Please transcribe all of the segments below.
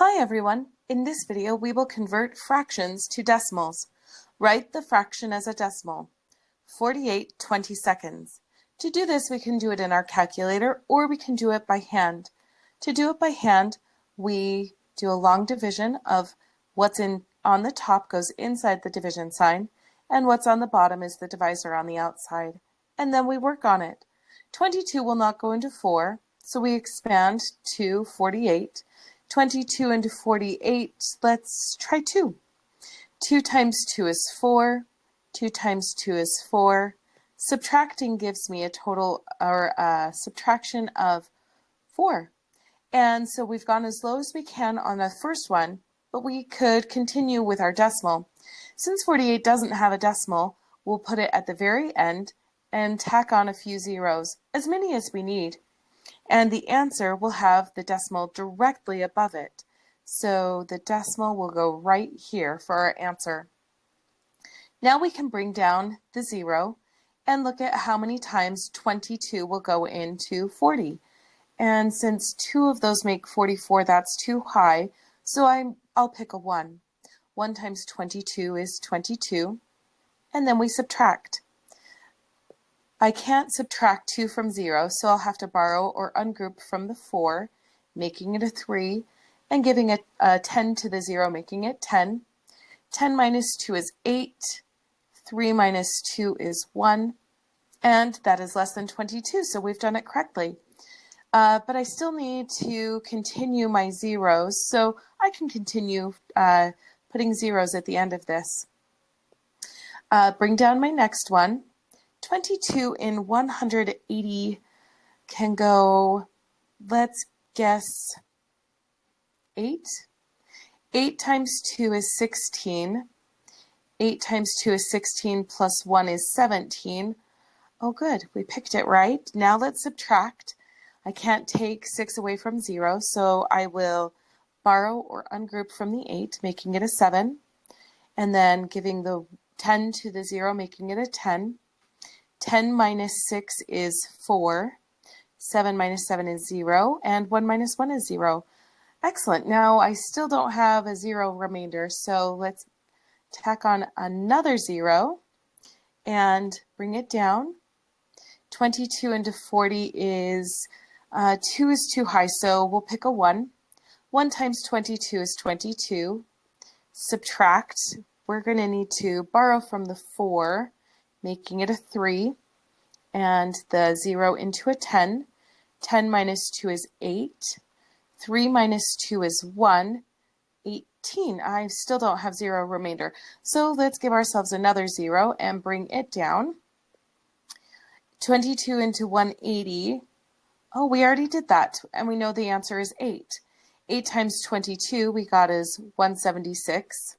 Hi everyone! In this video we will convert fractions to decimals. Write the fraction as a decimal. 48/22. To do this we can do it in our calculator or we can do it by hand. To do it by hand we do a long division of what's on the top goes inside the division sign and what's on the bottom is the divisor on the outside. And then we work on it. 22 will not go into 4, so we expand to 48. 22 into 48, let's try 2. 2 times 2 is 4. 2 times 2 is 4. Subtracting gives me a total or a subtraction of 4. And so we've gone as low as we can on the first one, but we could continue with our decimal. Since 48 doesn't have a decimal, we'll put it at the very end and tack on a few zeros, as many as we need. And the answer will have the decimal directly above it. So the decimal will go right here for our answer. Now we can bring down the 0 and look at how many times 22 will go into 40. And since 2 of those make 44, that's too high, so I'll pick a 1. 1 times 22 is 22, and then we subtract. I can't subtract 2 from 0, so I'll have to borrow or ungroup from the 4, making it a 3, and giving a 10 to the 0, making it 10. 10 minus 2 is 8. 3 minus 2 is 1. And that is less than 22, so we've done it correctly. But I still need to continue my zeros, so I can continue putting zeros at the end of this. Bring down my next one. 22 in 180 can go, let's guess, 8. 8 times 2 is 16. 8 times 2 is 16 plus 1 is 17. Oh good, we picked it right. Now let's subtract. I can't take 6 away from 0, so I will borrow or ungroup from the 8, making it a 7. And then giving the 10 to the 0, making it a 10. 10 minus 6 is 4, 7 minus 7 is 0, and 1 minus 1 is 0. Excellent. Now I still don't have a 0 remainder, so let's tack on another 0 and bring it down. 22 into 40 is, 2 is too high, so we'll pick a 1. 1 times 22 is 22. Subtract. We're going to need to borrow from the 4, making it a 3, and the 0 into a 10. 10 minus 2 is 8. 3 minus 2 is 1. 18. I still don't have 0 remainder. So let's give ourselves another 0 and bring it down. 22 into 180. Oh, we already did that, and we know the answer is 8. 8 times 22 we got is 176.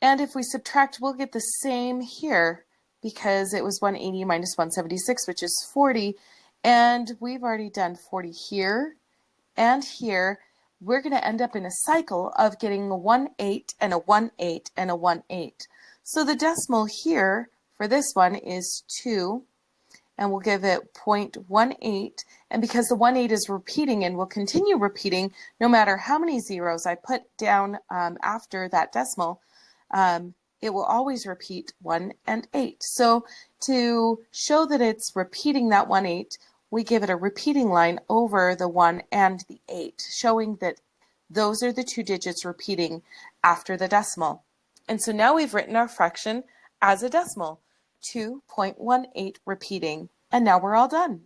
And if we subtract, we'll get the same here because it was 180 minus 176, which is 40. And we've already done 40 here and here. We're going to end up in a cycle of getting a 1/8 and a 1/8 and a 1/8. So the decimal here for this one is 2. And we'll give it 0.18, and because the 1/8 is repeating and will continue repeating no matter how many zeros I put down after that decimal, it will always repeat 1 and 8. So to show that it's repeating that 1/8, we give it a repeating line over the 1 and the 8, showing that those are the two digits repeating after the decimal. And so now we've written our fraction as a decimal. 2.18 repeating, and now we're all done.